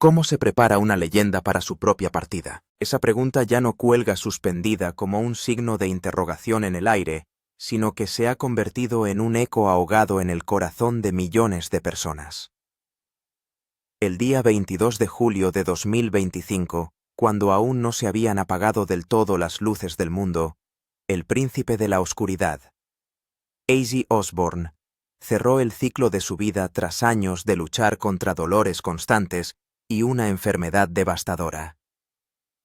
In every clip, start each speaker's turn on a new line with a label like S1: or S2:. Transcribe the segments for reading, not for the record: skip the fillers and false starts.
S1: ¿Cómo se prepara una leyenda para su propia partida? Esa pregunta ya no cuelga suspendida como un signo de interrogación en el aire, sino que se ha convertido en un eco ahogado en el corazón de millones de personas. El día 22 de julio de 2025, cuando aún no se habían apagado del todo las luces del mundo, el príncipe de la oscuridad, Ozzy Osbourne, cerró el ciclo de su vida tras años de luchar contra dolores constantes y una enfermedad devastadora.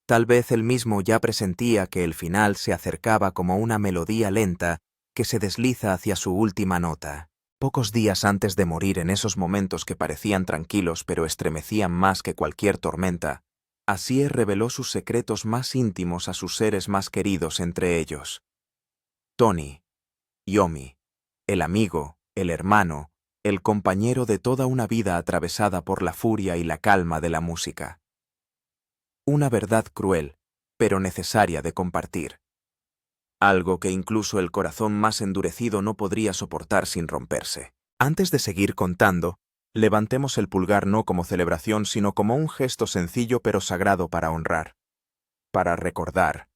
S1: Tal vez él mismo ya presentía que el final se acercaba como una melodía lenta que se desliza hacia su última nota. Pocos días antes de morir, en esos momentos que parecían tranquilos pero estremecían más que cualquier tormenta, Ozzy reveló sus secretos más íntimos a sus seres más queridos, entre ellos Tony, Yomi, el amigo, el hermano, el compañero de toda una vida atravesada por la furia y la calma de la música. Una verdad cruel, pero necesaria de compartir. Algo que incluso el corazón más endurecido no podría soportar sin romperse. Antes de seguir contando, levantemos el pulgar no como celebración, sino como un gesto sencillo pero sagrado para honrar, para recordar,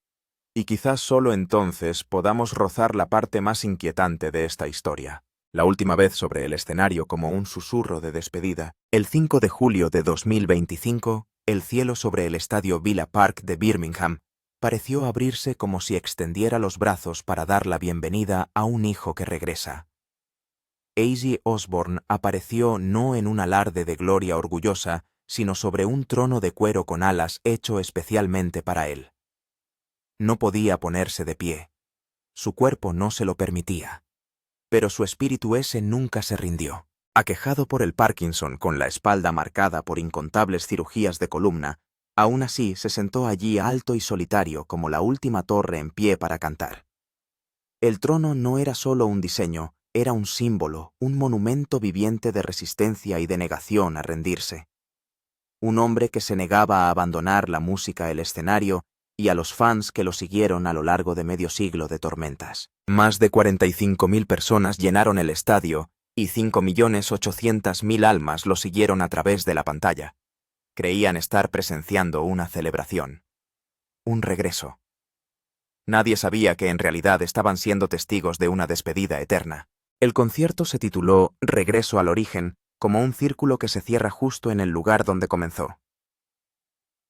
S1: y quizás solo entonces podamos rozar la parte más inquietante de esta historia. La última vez sobre el escenario como un susurro de despedida, el 5 de julio de 2025, el cielo sobre el estadio Villa Park de Birmingham pareció abrirse como si extendiera los brazos para dar la bienvenida a un hijo que regresa. Ozzy Osbourne apareció no en un alarde de gloria orgullosa, sino sobre un trono de cuero con alas hecho especialmente para él. No podía ponerse de pie. Su cuerpo no se lo permitía. Pero su espíritu ese nunca se rindió. Aquejado por el Parkinson, con la espalda marcada por incontables cirugías de columna, aún así se sentó allí alto y solitario como la última torre en pie para cantar. El trono no era solo un diseño, era un símbolo, un monumento viviente de resistencia y de negación a rendirse. Un hombre que se negaba a abandonar la música, el escenario y a los fans que lo siguieron a lo largo de medio siglo de tormentas. Más de 45.000 personas llenaron el estadio y 5.800.000 almas lo siguieron a través de la pantalla. Creían estar presenciando una celebración. Un regreso. Nadie sabía que en realidad estaban siendo testigos de una despedida eterna. El concierto se tituló Regreso al origen, como un círculo que se cierra justo en el lugar donde comenzó.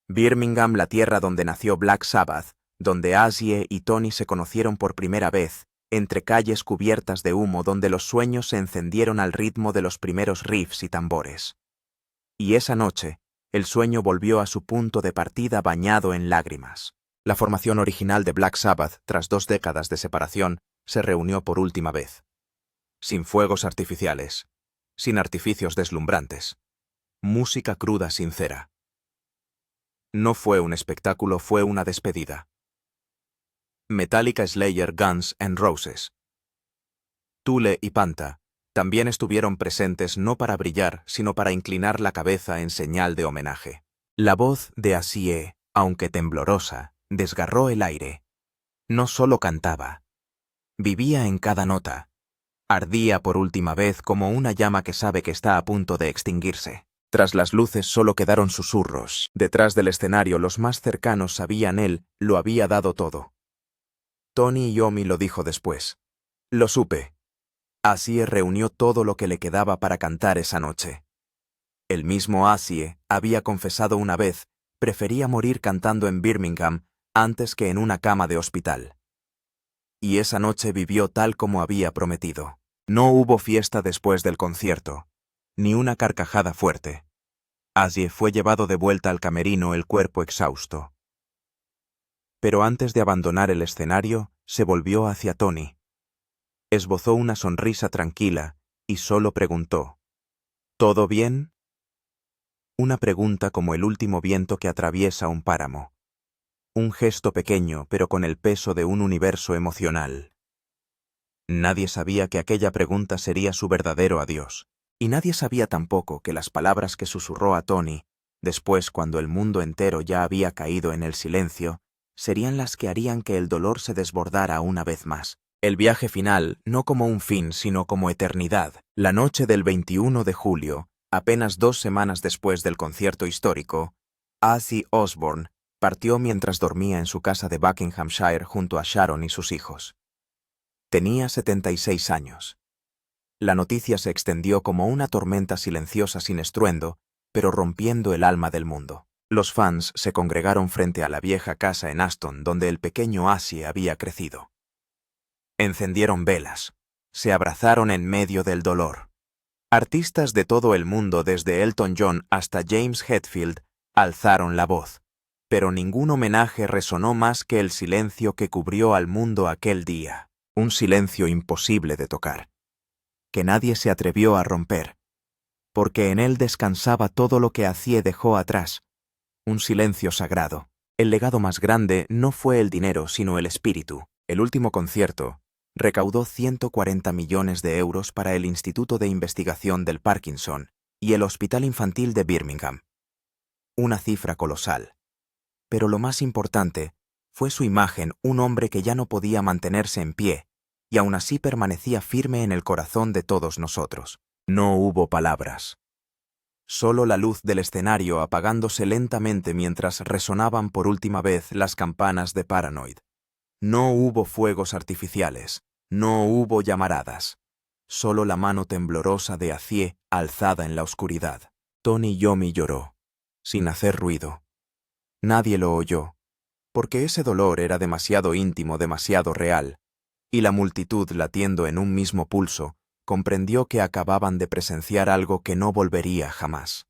S1: Birmingham, la tierra donde nació Black Sabbath, donde Ozzy y Tony se conocieron por primera vez, entre calles cubiertas de humo donde los sueños se encendieron al ritmo de los primeros riffs y tambores. Y esa noche, el sueño volvió a su punto de partida bañado en lágrimas. La formación original de Black Sabbath, tras 2 décadas de separación, se reunió por última vez. Sin fuegos artificiales, sin artificios deslumbrantes. Música cruda, sincera. No fue un espectáculo, fue una despedida. Metallica, Slayer, Guns N' Roses, Tool y Pantera también estuvieron presentes, no para brillar, sino para inclinar la cabeza en señal de homenaje. La voz de Ozzy, aunque temblorosa, desgarró el aire. No solo cantaba. Vivía en cada nota. Ardía por última vez como una llama que sabe que está a punto de extinguirse. Tras las luces solo quedaron susurros. Detrás del escenario los más cercanos sabían él lo había dado todo. Tony Yomi lo dijo después. Lo supe. Ozzy reunió todo lo que le quedaba para cantar esa noche. El mismo Ozzy había confesado una vez, prefería morir cantando en Birmingham antes que en una cama de hospital. Y esa noche vivió tal como había prometido. No hubo fiesta después del concierto, ni una carcajada fuerte. Ozzy fue llevado de vuelta al camerino, el cuerpo exhausto. Pero antes de abandonar el escenario, se volvió hacia Tony. Esbozó una sonrisa tranquila y solo preguntó: ¿Todo bien? Una pregunta como el último viento que atraviesa un páramo. Un gesto pequeño, pero con el peso de un universo emocional. Nadie sabía que aquella pregunta sería su verdadero adiós. Y nadie sabía tampoco que las palabras que susurró a Tony, después cuando el mundo entero ya había caído en el silencio, serían las que harían que el dolor se desbordara una vez más. El viaje final, no como un fin, sino como eternidad. La noche del 21 de julio, Apenas 2 semanas después del concierto histórico, Ozzy Osbourne partió mientras dormía en su casa de Buckinghamshire junto a Sharon y sus hijos. Tenía 76 años. La noticia se extendió como una tormenta silenciosa sin estruendo, pero rompiendo el alma del mundo. Los fans se congregaron frente a la vieja casa en Aston donde el pequeño Ozzy había crecido. Encendieron velas. Se abrazaron en medio del dolor. Artistas de todo el mundo, desde Elton John hasta James Hetfield, alzaron la voz. Pero ningún homenaje resonó más que el silencio que cubrió al mundo aquel día. Un silencio imposible de tocar, que nadie se atrevió a romper, porque en él descansaba todo lo que Ozzy dejó atrás. Un silencio sagrado. El legado más grande no fue el dinero, sino el espíritu. El último concierto recaudó 140 millones de euros para el Instituto de Investigación del Parkinson y el Hospital Infantil de Birmingham. Una cifra colosal. Pero lo más importante fue su imagen, un hombre que ya no podía mantenerse en pie, y aún así permanecía firme en el corazón de todos nosotros. No hubo palabras. Solo la luz del escenario apagándose lentamente mientras resonaban por última vez las campanas de Paranoid. No hubo fuegos artificiales, no hubo llamaradas. Solo la mano temblorosa de Ozzy alzada en la oscuridad. Tony Iommi lloró, sin hacer ruido. Nadie lo oyó, porque ese dolor era demasiado íntimo, demasiado real, y la multitud, latiendo en un mismo pulso, comprendió que acababan de presenciar algo que no volvería jamás.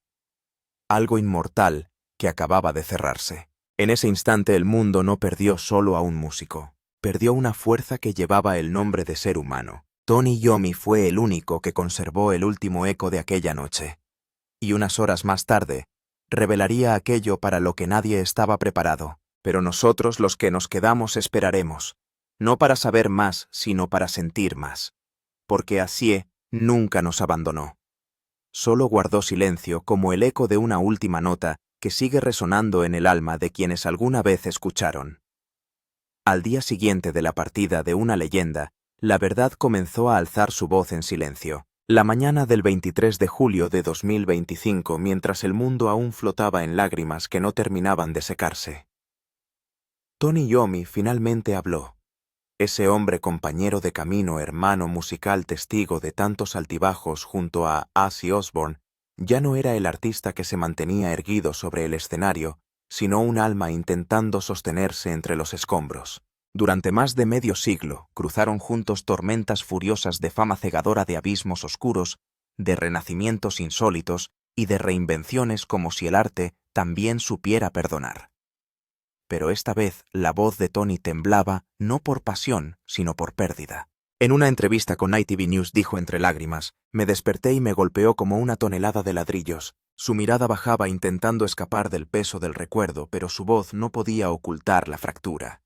S1: Algo inmortal que acababa de cerrarse. En ese instante el mundo no perdió solo a un músico, perdió una fuerza que llevaba el nombre de ser humano. Tony Iommi fue el único que conservó el último eco de aquella noche. Y unas horas más tarde, revelaría aquello para lo que nadie estaba preparado. Pero nosotros, los que nos quedamos, esperaremos, no para saber más, sino para sentir más. Porque Ozzy nunca nos abandonó. Solo guardó silencio como el eco de una última nota que sigue resonando en el alma de quienes alguna vez escucharon. Al día siguiente de la partida de una leyenda, la verdad comenzó a alzar su voz en silencio. La mañana del 23 de julio de 2025, mientras el mundo aún flotaba en lágrimas que no terminaban de secarse. Tony Iommi finalmente habló. Ese hombre compañero de camino, hermano musical, testigo de tantos altibajos junto a Ozzy Osbourne, ya no era el artista que se mantenía erguido sobre el escenario, sino un alma intentando sostenerse entre los escombros. Durante más de medio siglo cruzaron juntos tormentas furiosas de fama cegadora, de abismos oscuros, de renacimientos insólitos y de reinvenciones como si el arte también supiera perdonar. Pero esta vez la voz de Tony temblaba no por pasión, sino por pérdida. En una entrevista con ITV News dijo entre lágrimas: «Me desperté y me golpeó como una tonelada de ladrillos». Su mirada bajaba intentando escapar del peso del recuerdo, pero su voz no podía ocultar la fractura.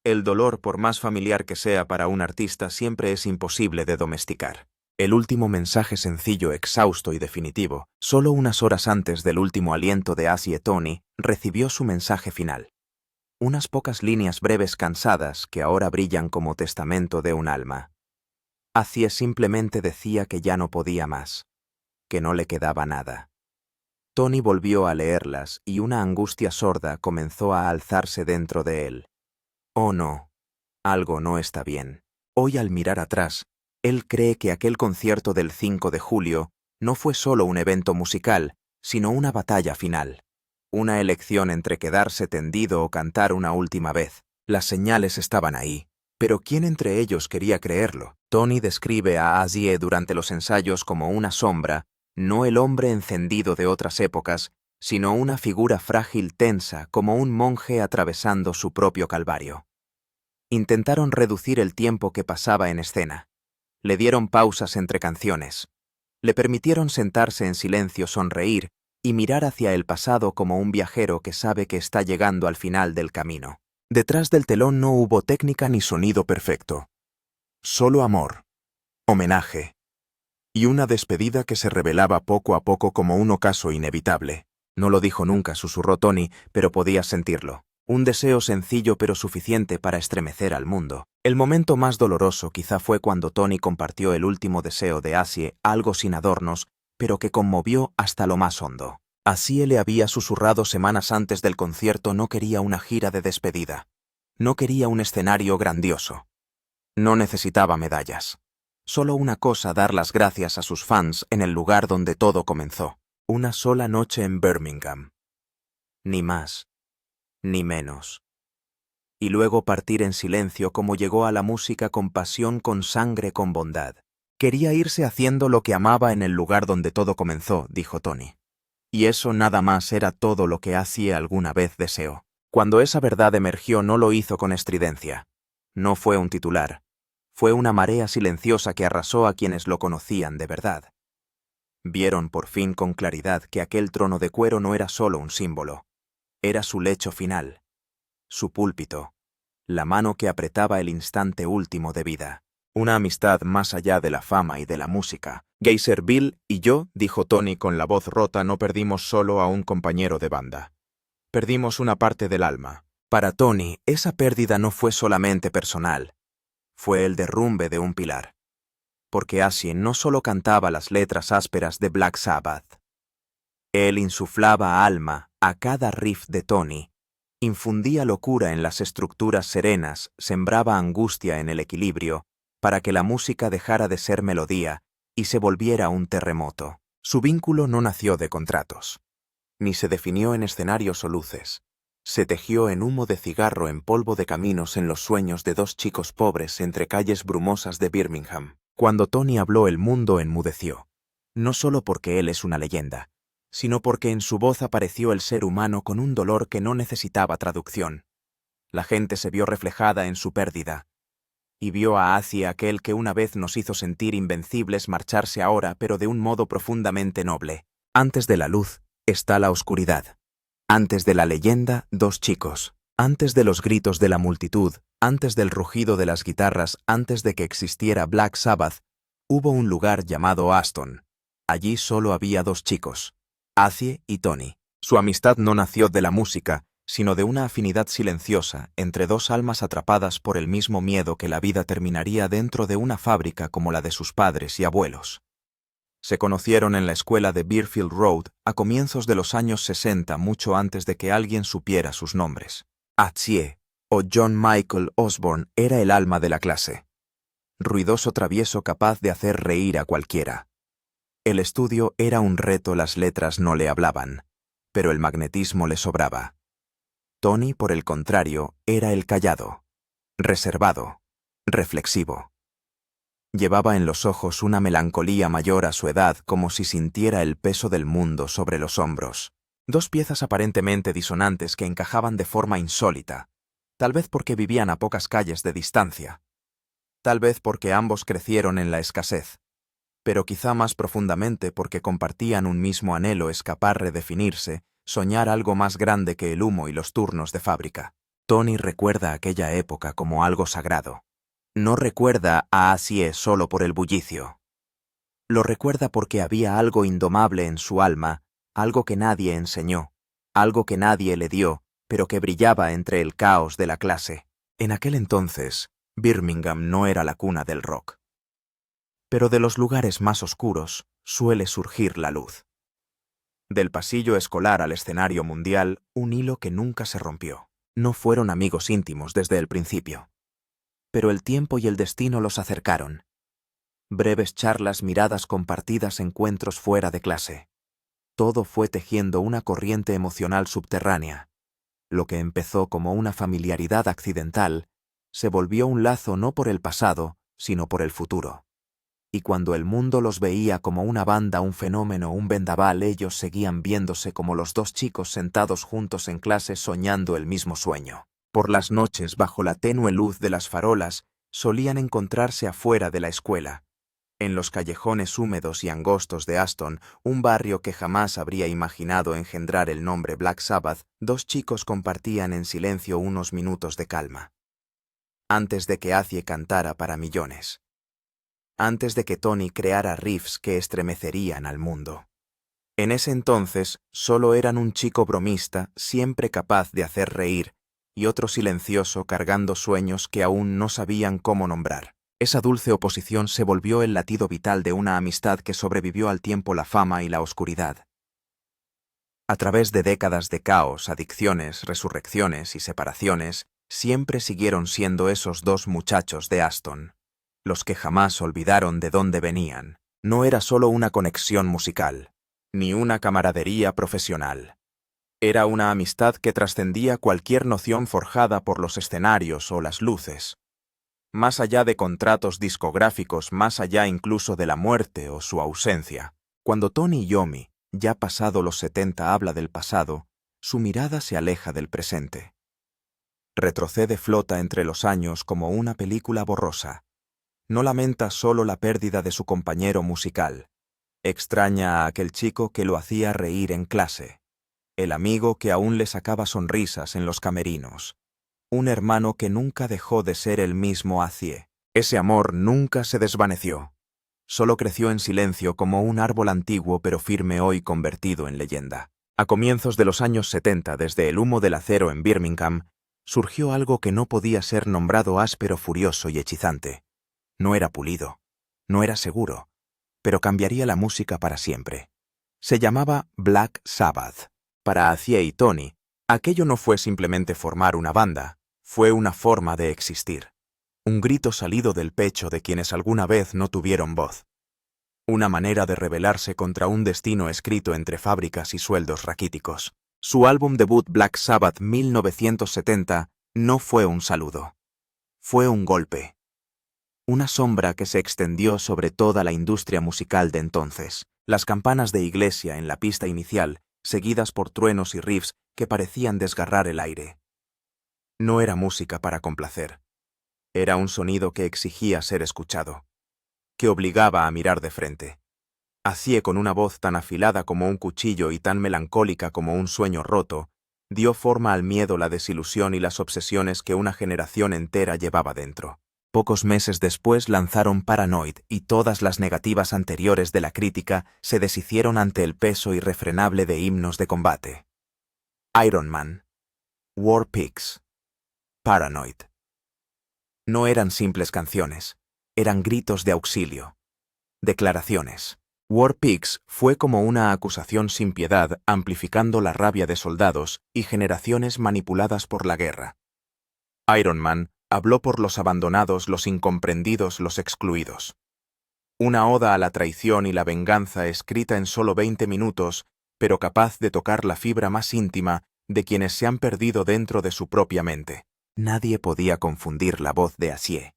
S1: El dolor, por más familiar que sea para un artista, siempre es imposible de domesticar. El último mensaje sencillo, exhausto y definitivo, solo unas horas antes del último aliento de Ozzy, Tony recibió su mensaje final. Unas pocas líneas breves cansadas que ahora brillan como testamento de un alma. Ozzy simplemente decía que ya no podía más, que no le quedaba nada. Tony volvió a leerlas y una angustia sorda comenzó a alzarse dentro de él. Oh no, algo no está bien. Hoy, al mirar atrás, él cree que aquel concierto del 5 de julio no fue solo un evento musical, sino una batalla final. Una elección entre quedarse tendido o cantar una última vez. Las señales estaban ahí, pero ¿quién entre ellos quería creerlo? Tony describe a Ozzy durante los ensayos como una sombra, no el hombre encendido de otras épocas, sino una figura frágil, tensa, como un monje atravesando su propio calvario. Intentaron reducir el tiempo que pasaba en escena. Le dieron pausas entre canciones. Le permitieron sentarse en silencio, sonreír y mirar hacia el pasado como un viajero que sabe que está llegando al final del camino. Detrás del telón no hubo técnica ni sonido perfecto. Solo amor, homenaje y una despedida que se revelaba poco a poco como un ocaso inevitable. No lo dijo nunca, susurró Tony, pero podías sentirlo. Un deseo sencillo pero suficiente para estremecer al mundo. El momento más doloroso quizá fue cuando Tony compartió el último deseo de Ozzy, algo sin adornos, pero que conmovió hasta lo más hondo. Así le había susurrado semanas antes del concierto: no quería una gira de despedida. No quería un escenario grandioso. No necesitaba medallas. Solo una cosa: dar las gracias a sus fans en el lugar donde todo comenzó. Una sola noche en Birmingham. Ni más, ni menos. Y luego partir en silencio, como llegó a la música, con pasión, con sangre, con bondad. Quería irse haciendo lo que amaba en el lugar donde todo comenzó, dijo Tony. Y eso nada más era todo lo que Azie alguna vez deseó. Cuando esa verdad emergió, no lo hizo con estridencia. No fue un titular. Fue una marea silenciosa que arrasó a quienes lo conocían de verdad. Vieron por fin con claridad que aquel trono de cuero no era solo un símbolo. Era su lecho final, su púlpito, la mano que apretaba el instante último de vida. Una amistad más allá de la fama y de la música. Geyser, Bill y yo, dijo Tony con la voz rota, no perdimos solo a un compañero de banda. Perdimos una parte del alma. Para Tony, esa pérdida no fue solamente personal. Fue el derrumbe de un pilar. Porque Azie no solo cantaba las letras ásperas de Black Sabbath. Él insuflaba alma a cada riff de Tony, infundía locura en las estructuras serenas, sembraba angustia en el equilibrio, para que la música dejara de ser melodía y se volviera un terremoto. Su vínculo no nació de contratos, ni se definió en escenarios o luces. Se tejió en humo de cigarro, en polvo de caminos, en los sueños de dos chicos pobres entre calles brumosas de Birmingham. Cuando Tony habló, el mundo enmudeció, no solo porque él es una leyenda, sino porque en su voz apareció el ser humano con un dolor que no necesitaba traducción. La gente se vio reflejada en su pérdida, y vio a Azie, aquel que una vez nos hizo sentir invencibles, marcharse ahora, pero de un modo profundamente noble. Antes de la luz está la oscuridad. Antes de la leyenda, dos chicos. Antes de los gritos de la multitud, antes del rugido de las guitarras, antes de que existiera Black Sabbath, hubo un lugar llamado Aston. Allí solo había dos chicos, Azie y Tony. Su amistad no nació de la música, sino de una afinidad silenciosa entre dos almas atrapadas por el mismo miedo que la vida terminaría dentro de una fábrica como la de sus padres y abuelos. Se conocieron en la escuela de Bearfield Road a comienzos de los años 60, mucho antes de que alguien supiera sus nombres. Azie, o John Michael Osborne, era el alma de la clase. Ruidoso, travieso, capaz de hacer reír a cualquiera. El estudio era un reto, las letras no le hablaban, pero el magnetismo le sobraba. Tony, por el contrario, era el callado, reservado, reflexivo. Llevaba en los ojos una melancolía mayor a su edad, como si sintiera el peso del mundo sobre los hombros. Dos piezas aparentemente disonantes que encajaban de forma insólita, tal vez porque vivían a pocas calles de distancia, tal vez porque ambos crecieron en la escasez, pero quizá más profundamente porque compartían un mismo anhelo: escapar, redefinirse, soñar algo más grande que el humo y los turnos de fábrica. Tony recuerda aquella época como algo sagrado. No recuerda a Azie solo por el bullicio. Lo recuerda porque había algo indomable en su alma, algo que nadie enseñó, algo que nadie le dio, pero que brillaba entre el caos de la clase. En aquel entonces, Birmingham no era la cuna del rock. Pero de los lugares más oscuros suele surgir la luz. Del pasillo escolar al escenario mundial, un hilo que nunca se rompió. No fueron amigos íntimos desde el principio, pero el tiempo y el destino los acercaron. Breves charlas, miradas compartidas, encuentros fuera de clase. Todo fue tejiendo una corriente emocional subterránea. Lo que empezó como una familiaridad accidental se volvió un lazo no por el pasado, sino por el futuro. Y cuando el mundo los veía como una banda, un fenómeno, un vendaval, ellos seguían viéndose como los dos chicos sentados juntos en clase, soñando el mismo sueño. Por las noches, bajo la tenue luz de las farolas, solían encontrarse afuera de la escuela, en los callejones húmedos y angostos de Aston, un barrio que jamás habría imaginado engendrar el nombre Black Sabbath. Dos chicos compartían en silencio unos minutos de calma. Antes de que Azie cantara para millones. Antes de que Tony creara riffs que estremecerían al mundo. En ese entonces, solo eran un chico bromista, siempre capaz de hacer reír, y otro silencioso cargando sueños que aún no sabían cómo nombrar. Esa dulce oposición se volvió el latido vital de una amistad que sobrevivió al tiempo, la fama y la oscuridad. A través de décadas de caos, adicciones, resurrecciones y separaciones, siempre siguieron siendo esos dos muchachos de Aston, los que jamás olvidaron de dónde venían. No era solo una conexión musical, ni una camaradería profesional. Era una amistad que trascendía cualquier noción forjada por los escenarios o las luces. Más allá de contratos discográficos, más allá incluso de la muerte o su ausencia. Cuando Tony Iommi, ya pasado los 70, habla del pasado, su mirada se aleja del presente. Retrocede, flota entre los años como una película borrosa. No lamenta solo la pérdida de su compañero musical. Extraña a aquel chico que lo hacía reír en clase. El amigo que aún le sacaba sonrisas en los camerinos. Un hermano que nunca dejó de ser el mismo Azie. Ese amor nunca se desvaneció. Solo creció en silencio como un árbol antiguo pero firme, hoy convertido en leyenda. A comienzos de los años 70, desde el humo del acero en Birmingham, surgió algo que no podía ser nombrado áspero, furioso y hechizante. No era pulido, no era seguro, pero cambiaría la música para siempre. Se llamaba Black Sabbath. Para Azie y Tony, aquello no fue simplemente formar una banda, fue una forma de existir. Un grito salido del pecho de quienes alguna vez no tuvieron voz. Una manera de rebelarse contra un destino escrito entre fábricas y sueldos raquíticos. Su álbum debut Black Sabbath 1970 no fue un saludo. Fue un golpe. Una sombra que se extendió sobre toda la industria musical de entonces. Las campanas de iglesia en la pista inicial, seguidas por truenos y riffs que parecían desgarrar el aire. No era música para complacer. Era un sonido que exigía ser escuchado, que obligaba a mirar de frente. Azie, con una voz tan afilada como un cuchillo y tan melancólica como un sueño roto, dio forma al miedo, la desilusión y las obsesiones que una generación entera llevaba dentro. Pocos meses después lanzaron Paranoid y todas las negativas anteriores de la crítica se deshicieron ante el peso irrefrenable de himnos de combate. Iron Man, War Pigs, Paranoid. No eran simples canciones, eran gritos de auxilio, declaraciones. War Pigs fue como una acusación sin piedad, amplificando la rabia de soldados y generaciones manipuladas por la guerra. Iron Man habló por los abandonados, los incomprendidos, los excluidos. Una oda a la traición y la venganza escrita en solo 20 minutos, pero capaz de tocar la fibra más íntima de quienes se han perdido dentro de su propia mente. Nadie podía confundir la voz de Azie.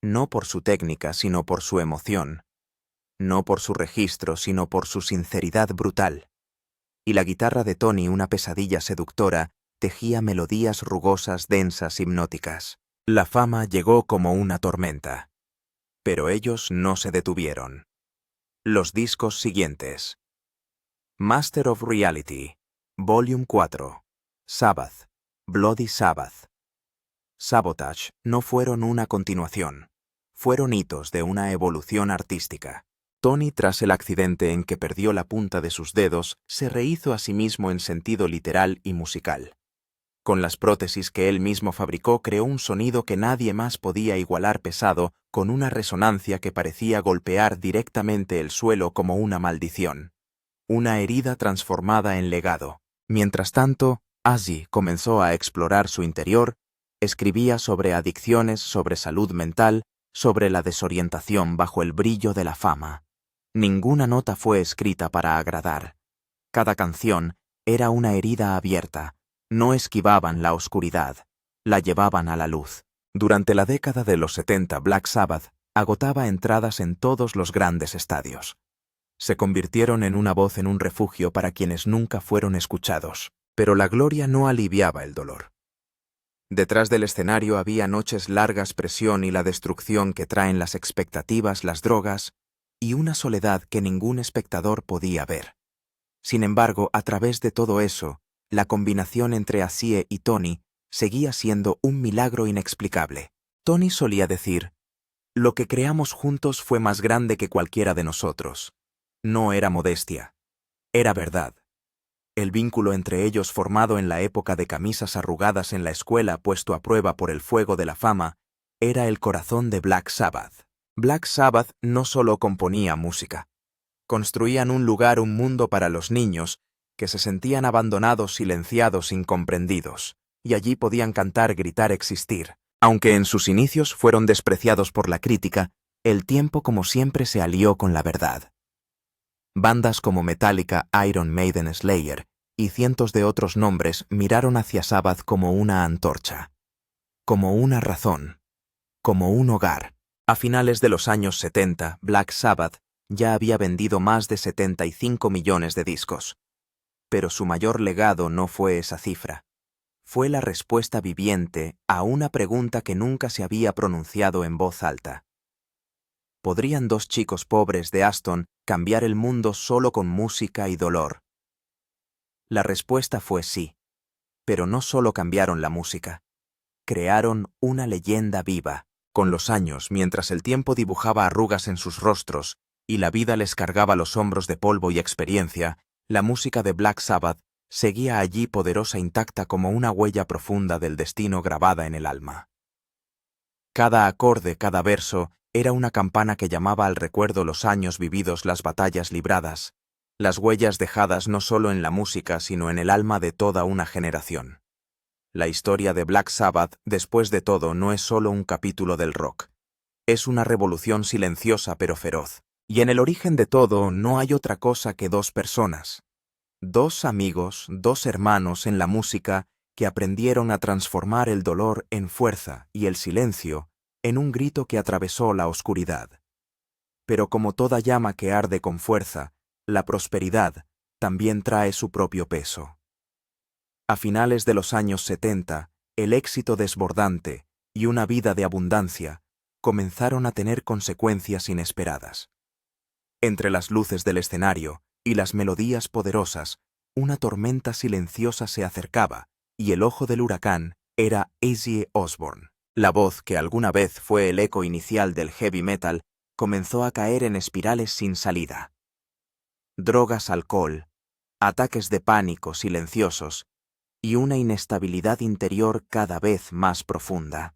S1: No por su técnica, sino por su emoción. No por su registro, sino por su sinceridad brutal. Y la guitarra de Tony, una pesadilla seductora, tejía melodías rugosas, densas, hipnóticas. La fama llegó como una tormenta. Pero ellos no se detuvieron. Los discos siguientes: Master of Reality, Volume 4, Sabbath, Bloody Sabbath, Sabotage no fueron una continuación. Fueron hitos de una evolución artística. Tony, tras el accidente en que perdió la punta de sus dedos, se rehizo a sí mismo en sentido literal y musical. Con las prótesis que él mismo fabricó, creó un sonido que nadie más podía igualar, pesado, con una resonancia que parecía golpear directamente el suelo como una maldición. Una herida transformada en legado. Mientras tanto, Azie comenzó a explorar su interior, escribía sobre adicciones, sobre salud mental, sobre la desorientación bajo el brillo de la fama. Ninguna nota fue escrita para agradar. Cada canción era una herida abierta. No esquivaban la oscuridad, la llevaban a la luz. Durante la década de los 70, Black Sabbath agotaba entradas en todos los grandes estadios. Se convirtieron en una voz, en un refugio para quienes nunca fueron escuchados. Pero la gloria no aliviaba el dolor. Detrás del escenario había noches largas, presión y la destrucción que traen las expectativas, las drogas, y una soledad que ningún espectador podía ver. Sin embargo, a través de todo eso, la combinación entre Azie y Tony seguía siendo un milagro inexplicable. Tony solía decir: «Lo que creamos juntos fue más grande que cualquiera de nosotros». No era modestia, era verdad. El vínculo entre ellos, formado en la época de camisas arrugadas en la escuela, puesto a prueba por el fuego de la fama, era el corazón de Black Sabbath. Black Sabbath no solo componía música. Construían un lugar, un mundo para los niños, que se sentían abandonados, silenciados, incomprendidos, y allí podían cantar, gritar, existir. Aunque en sus inicios fueron despreciados por la crítica, el tiempo como siempre se alió con la verdad. Bandas como Metallica, Iron Maiden, Slayer y cientos de otros nombres miraron hacia Sabbath como una antorcha, como una razón, como un hogar. A finales de los años 70, Black Sabbath ya había vendido más de 75 millones de discos. Pero su mayor legado no fue esa cifra. Fue la respuesta viviente a una pregunta que nunca se había pronunciado en voz alta. ¿Podrían dos chicos pobres de Aston cambiar el mundo solo con música y dolor? La respuesta fue sí. Pero no solo cambiaron la música. Crearon una leyenda viva. Con los años, mientras el tiempo dibujaba arrugas en sus rostros y la vida les cargaba los hombros de polvo y experiencia, la música de Black Sabbath seguía allí poderosa, intacta como una huella profunda del destino grabada en el alma. Cada acorde, cada verso, era una campana que llamaba al recuerdo los años vividos, las batallas libradas, las huellas dejadas no solo en la música, sino en el alma de toda una generación. La historia de Black Sabbath, después de todo, no es solo un capítulo del rock. Es una revolución silenciosa pero feroz. Y en el origen de todo no hay otra cosa que dos personas. Dos amigos, dos hermanos en la música que aprendieron a transformar el dolor en fuerza y el silencio en un grito que atravesó la oscuridad. Pero como toda llama que arde con fuerza, la prosperidad también trae su propio peso. A finales de los años 70, el éxito desbordante y una vida de abundancia comenzaron a tener consecuencias inesperadas. Entre las luces del escenario y las melodías poderosas, una tormenta silenciosa se acercaba, y el ojo del huracán era Ozzy Osbourne. La voz, que alguna vez fue el eco inicial del heavy metal, comenzó a caer en espirales sin salida. Drogas, alcohol, ataques de pánico silenciosos y una inestabilidad interior cada vez más profunda.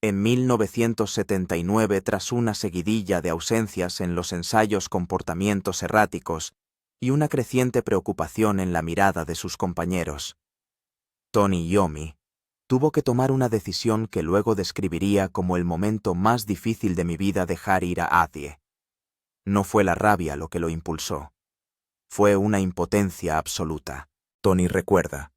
S1: En 1979, tras una seguidilla de ausencias en los ensayos, comportamientos erráticos y una creciente preocupación en la mirada de sus compañeros, Tony Iommi tuvo que tomar una decisión que luego describiría como el momento más difícil de mi vida: dejar ir a Ozzy. No fue la rabia lo que lo impulsó. Fue una impotencia absoluta. Tony recuerda: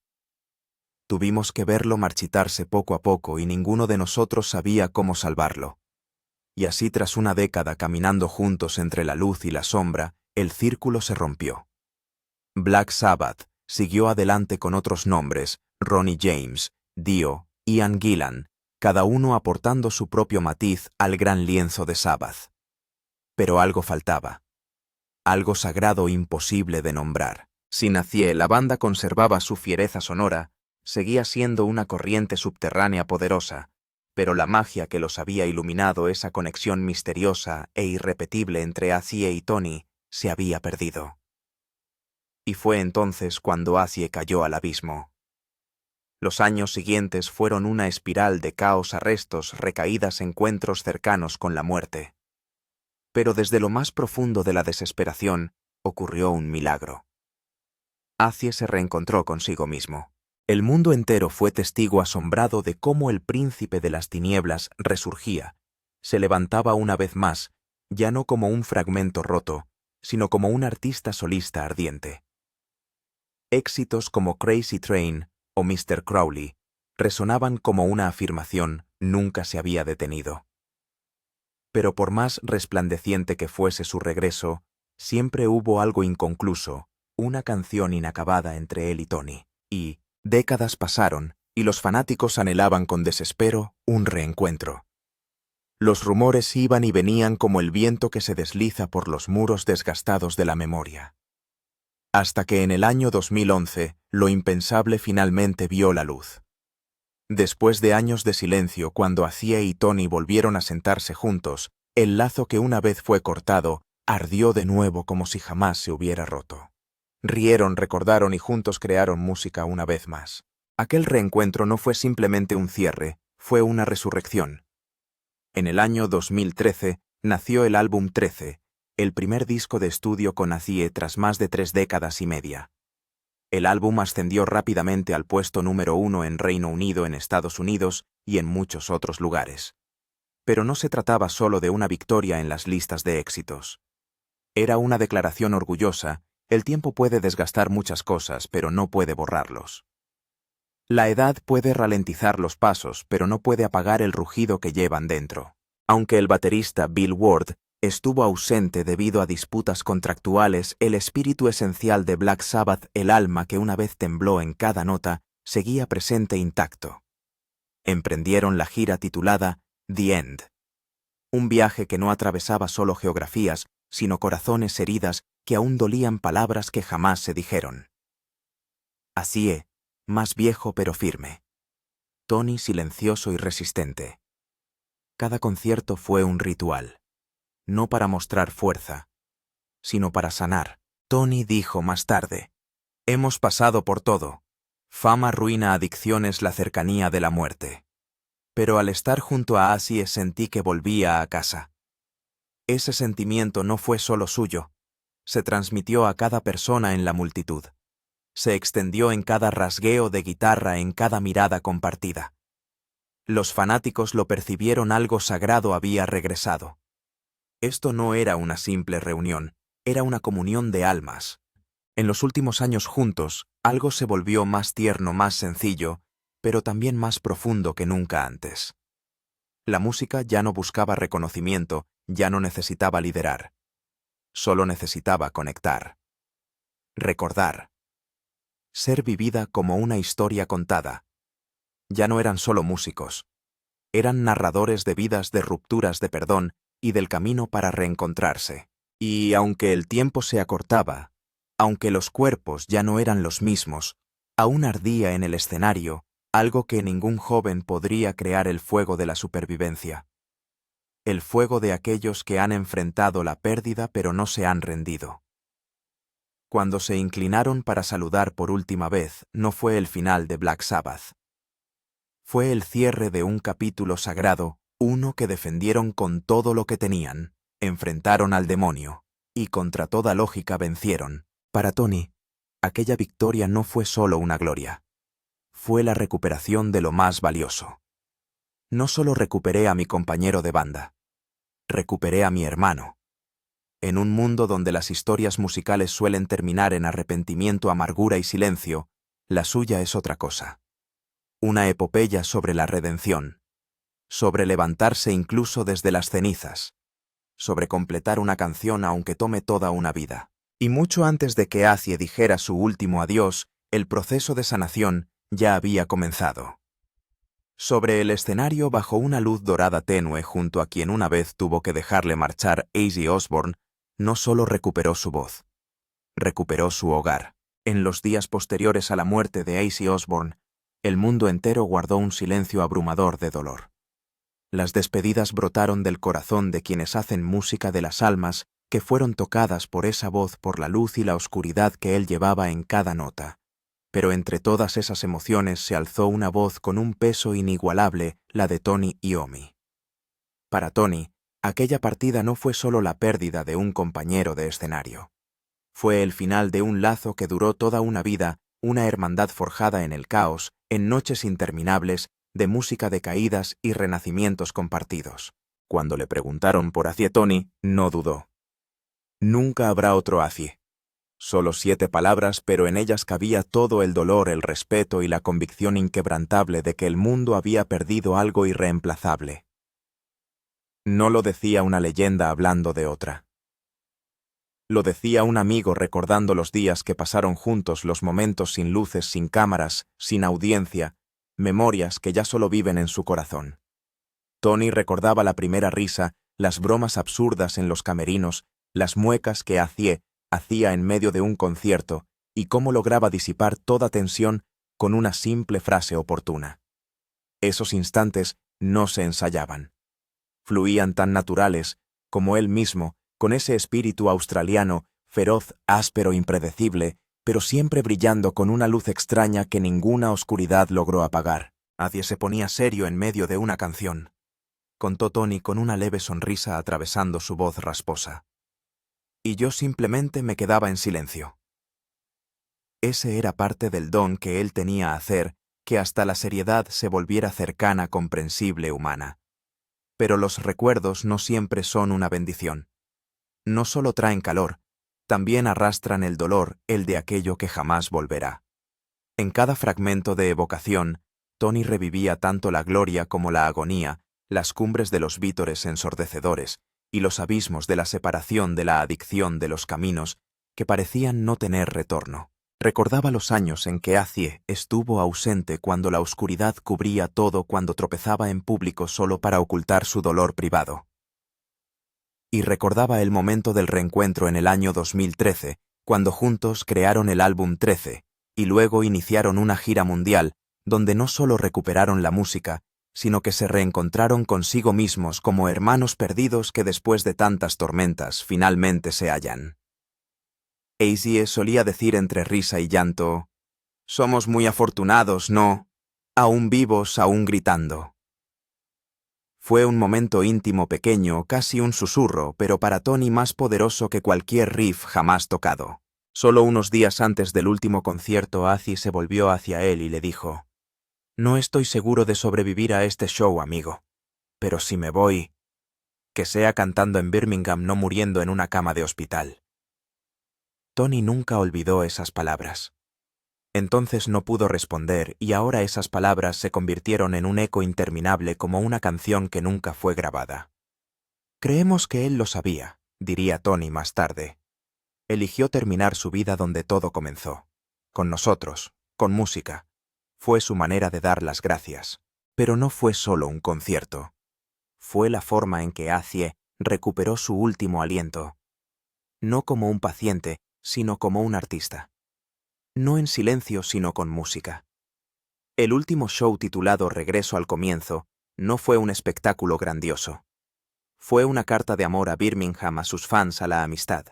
S1: tuvimos que verlo marchitarse poco a poco y ninguno de nosotros sabía cómo salvarlo. Y así, tras una década caminando juntos entre la luz y la sombra, el círculo se rompió. Black Sabbath siguió adelante con otros nombres: Ronnie James, Dio, Ian Gillan, cada uno aportando su propio matiz al gran lienzo de Sabbath. Pero algo faltaba. Algo sagrado imposible de nombrar. Si Ozzy, la banda conservaba su fiereza sonora, seguía siendo una corriente subterránea poderosa, pero la magia que los había iluminado, esa conexión misteriosa e irrepetible entre Ozzy y Tony, se había perdido. Y fue entonces cuando Ozzy cayó al abismo. Los años siguientes fueron una espiral de caos, arrestos, recaídas, encuentros cercanos con la muerte. Pero desde lo más profundo de la desesperación ocurrió un milagro. Ozzy se reencontró consigo mismo. El mundo entero fue testigo asombrado de cómo el príncipe de las tinieblas resurgía, se levantaba una vez más, ya no como un fragmento roto, sino como un artista solista ardiente. Éxitos como Crazy Train o Mr. Crowley resonaban como una afirmación: nunca se había detenido. Pero por más resplandeciente que fuese su regreso, siempre hubo algo inconcluso, una canción inacabada entre él y Tony. Y décadas pasaron, y los fanáticos anhelaban con desespero un reencuentro. Los rumores iban y venían como el viento que se desliza por los muros desgastados de la memoria. Hasta que en el año 2011, lo impensable finalmente vio la luz. Después de años de silencio, cuando Ozzy y Tony volvieron a sentarse juntos, el lazo que una vez fue cortado ardió de nuevo como si jamás se hubiera roto. Rieron, recordaron y juntos crearon música una vez más. Aquel reencuentro no fue simplemente un cierre, fue una resurrección. En el año 2013 nació el álbum 13, el primer disco de estudio con Azie tras más de 3 décadas y media. El álbum ascendió rápidamente al puesto número 1 en Reino Unido, en Estados Unidos y en muchos otros lugares. Pero no se trataba solo de una victoria en las listas de éxitos. Era una declaración orgullosa: el tiempo puede desgastar muchas cosas, pero no puede borrarlos. La edad puede ralentizar los pasos, pero no puede apagar el rugido que llevan dentro. Aunque el baterista Bill Ward estuvo ausente debido a disputas contractuales, el espíritu esencial de Black Sabbath, el alma que una vez tembló en cada nota, seguía presente intacto. Emprendieron la gira titulada The End. Un viaje que no atravesaba solo geografías, sino corazones heridas que aún dolían palabras que jamás se dijeron. Azie, más viejo pero firme. Tony, silencioso y resistente. Cada concierto fue un ritual. No para mostrar fuerza, sino para sanar. Tony dijo más tarde: hemos pasado por todo. Fama, ruina, adicciones, la cercanía de la muerte. Pero al estar junto a Azie sentí que volvía a casa. Ese sentimiento no fue solo suyo. Se transmitió a cada persona en la multitud. Se extendió en cada rasgueo de guitarra, en cada mirada compartida. Los fanáticos lo percibieron: algo sagrado había regresado. Esto no era una simple reunión, era una comunión de almas. En los últimos años juntos, algo se volvió más tierno, más sencillo, pero también más profundo que nunca antes. La música ya no buscaba reconocimiento, ya no necesitaba liderar. Solo necesitaba conectar. Recordar. Ser vivida como una historia contada. Ya no eran solo músicos. Eran narradores de vidas, de rupturas, de perdón y del camino para reencontrarse. Y aunque el tiempo se acortaba, aunque los cuerpos ya no eran los mismos, aún ardía en el escenario algo que ningún joven podría crear: el fuego de la supervivencia. El fuego de aquellos que han enfrentado la pérdida pero no se han rendido. Cuando se inclinaron para saludar por última vez, no fue el final de Black Sabbath. Fue el cierre de un capítulo sagrado, uno que defendieron con todo lo que tenían. Enfrentaron al demonio, y contra toda lógica vencieron. Para Tony, aquella victoria no fue solo una gloria. Fue la recuperación de lo más valioso. No solo recuperé a mi compañero de banda, recuperé a mi hermano. En un mundo donde las historias musicales suelen terminar en arrepentimiento, amargura y silencio, la suya es otra cosa. Una epopeya sobre la redención, sobre levantarse incluso desde las cenizas, sobre completar una canción aunque tome toda una vida. Y mucho antes de que Azie dijera su último adiós, el proceso de sanación ya había comenzado. Sobre el escenario, bajo una luz dorada tenue, junto a quien una vez tuvo que dejarle marchar, Ozzy Osbourne no solo recuperó su voz, recuperó su hogar. En los días posteriores a la muerte de Ozzy Osbourne, el mundo entero guardó un silencio abrumador de dolor. Las despedidas brotaron del corazón de quienes hacen música, de las almas que fueron tocadas por esa voz, por la luz y la oscuridad que él llevaba en cada nota. Pero entre todas esas emociones se alzó una voz con un peso inigualable, la de Tony Iommi. Para Tony, aquella partida no fue solo la pérdida de un compañero de escenario. Fue el final de un lazo que duró toda una vida, una hermandad forjada en el caos, en noches interminables, de música de caídas y renacimientos compartidos. Cuando le preguntaron por Azie, Tony no dudó. Nunca habrá otro Azie. Solo 7 palabras, pero en ellas cabía todo el dolor, el respeto y la convicción inquebrantable de que el mundo había perdido algo irreemplazable. No lo decía una leyenda hablando de otra. Lo decía un amigo recordando los días que pasaron juntos, los momentos sin luces, sin cámaras, sin audiencia, memorias que ya solo viven en su corazón. Tony recordaba la primera risa, las bromas absurdas en los camerinos, las muecas que Azie hacía en medio de un concierto y cómo lograba disipar toda tensión con una simple frase oportuna. Esos instantes no se ensayaban. Fluían tan naturales como él mismo, con ese espíritu australiano, feroz, áspero, impredecible, pero siempre brillando con una luz extraña que ninguna oscuridad logró apagar. Nadie se ponía serio en medio de una canción, contó Tony con una leve sonrisa atravesando su voz rasposa. Y yo simplemente me quedaba en silencio. Ese era parte del don que él tenía a hacer que hasta la seriedad se volviera cercana, comprensible, humana. Pero los recuerdos no siempre son una bendición. No solo traen calor, también arrastran el dolor, el de aquello que jamás volverá. En cada fragmento de evocación, Tony revivía tanto la gloria como la agonía, las cumbres de los vítores ensordecedores y los abismos de la separación, de la adicción, de los caminos que parecían no tener retorno. Recordaba los años en que Acie estuvo ausente cuando la oscuridad cubría todo, cuando tropezaba en público solo para ocultar su dolor privado. Y recordaba el momento del reencuentro en el año 2013, cuando juntos crearon el álbum 13, y luego iniciaron una gira mundial, donde no solo recuperaron la música, sino que se reencontraron consigo mismos como hermanos perdidos que después de tantas tormentas finalmente se hallan. Azie solía decir entre risa y llanto: «Somos muy afortunados, ¿no? Aún vivos, aún gritando». Fue un momento íntimo, pequeño, casi un susurro, pero para Tony más poderoso que cualquier riff jamás tocado. Solo unos días antes del último concierto, Azie se volvió hacia él y le dijo: «No estoy seguro de sobrevivir a este show, amigo. Pero si me voy, que sea cantando en Birmingham, no muriendo en una cama de hospital». Tony nunca olvidó esas palabras. Entonces no pudo responder, y ahora esas palabras se convirtieron en un eco interminable, como una canción que nunca fue grabada. «Creemos que él lo sabía», diría Tony más tarde. Eligió terminar su vida donde todo comenzó, con nosotros, con música. Fue su manera de dar las gracias. Pero no fue solo un concierto. Fue la forma en que Azie recuperó su último aliento. No como un paciente, sino como un artista. No en silencio, sino con música. El último show, titulado Regreso al Comienzo, no fue un espectáculo grandioso. Fue una carta de amor a Birmingham, a sus fans, a la amistad.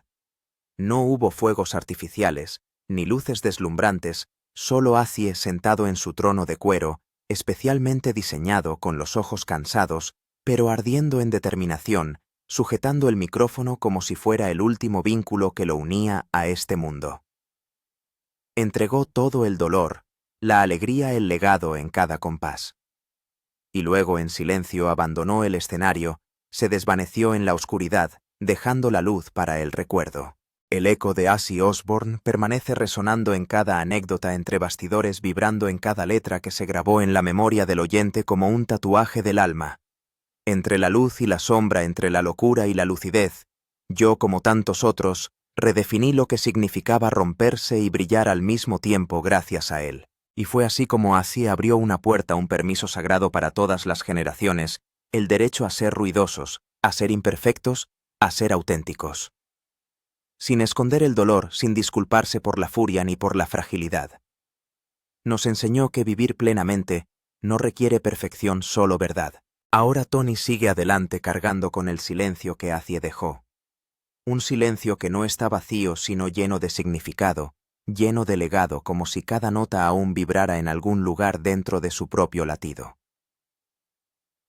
S1: No hubo fuegos artificiales, ni luces deslumbrantes, solo Azie sentado en su trono de cuero, especialmente diseñado, con los ojos cansados, pero ardiendo en determinación, sujetando el micrófono como si fuera el último vínculo que lo unía a este mundo. Entregó todo el dolor, la alegría, el legado en cada compás. Y luego en silencio abandonó el escenario, se desvaneció en la oscuridad, dejando la luz para el recuerdo. El eco de Ozzy Osbourne permanece resonando en cada anécdota entre bastidores, vibrando en cada letra que se grabó en la memoria del oyente como un tatuaje del alma. Entre la luz y la sombra, entre la locura y la lucidez, yo, como tantos otros, redefiní lo que significaba romperse y brillar al mismo tiempo gracias a él. Y fue así como Azie abrió una puerta, un permiso sagrado para todas las generaciones, el derecho a ser ruidosos, a ser imperfectos, a ser auténticos. Sin esconder el dolor, sin disculparse por la furia ni por la fragilidad. Nos enseñó que vivir plenamente no requiere perfección, solo verdad. Ahora Tony sigue adelante cargando con el silencio que Azie dejó. Un silencio que no está vacío, sino lleno de significado, lleno de legado, como si cada nota aún vibrara en algún lugar dentro de su propio latido.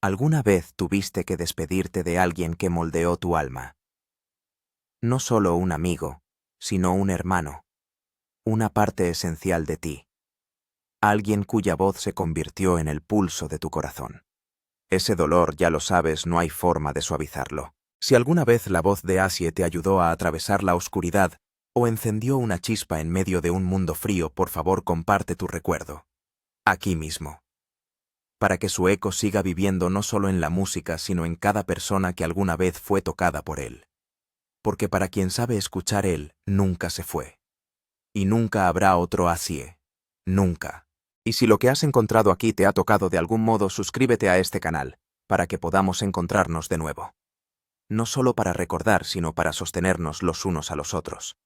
S1: ¿Alguna vez tuviste que despedirte de alguien que moldeó tu alma? No solo un amigo, sino un hermano, una parte esencial de ti. Alguien cuya voz se convirtió en el pulso de tu corazón. Ese dolor, ya lo sabes, no hay forma de suavizarlo. Si alguna vez la voz de Azie te ayudó a atravesar la oscuridad o encendió una chispa en medio de un mundo frío, por favor comparte tu recuerdo. Aquí mismo. Para que su eco siga viviendo no solo en la música, sino en cada persona que alguna vez fue tocada por él. Porque para quien sabe escuchar, él nunca se fue. Y nunca habrá otro Azie. Nunca. Y si lo que has encontrado aquí te ha tocado de algún modo, suscríbete a este canal, para que podamos encontrarnos de nuevo. No solo para recordar, sino para sostenernos los unos a los otros.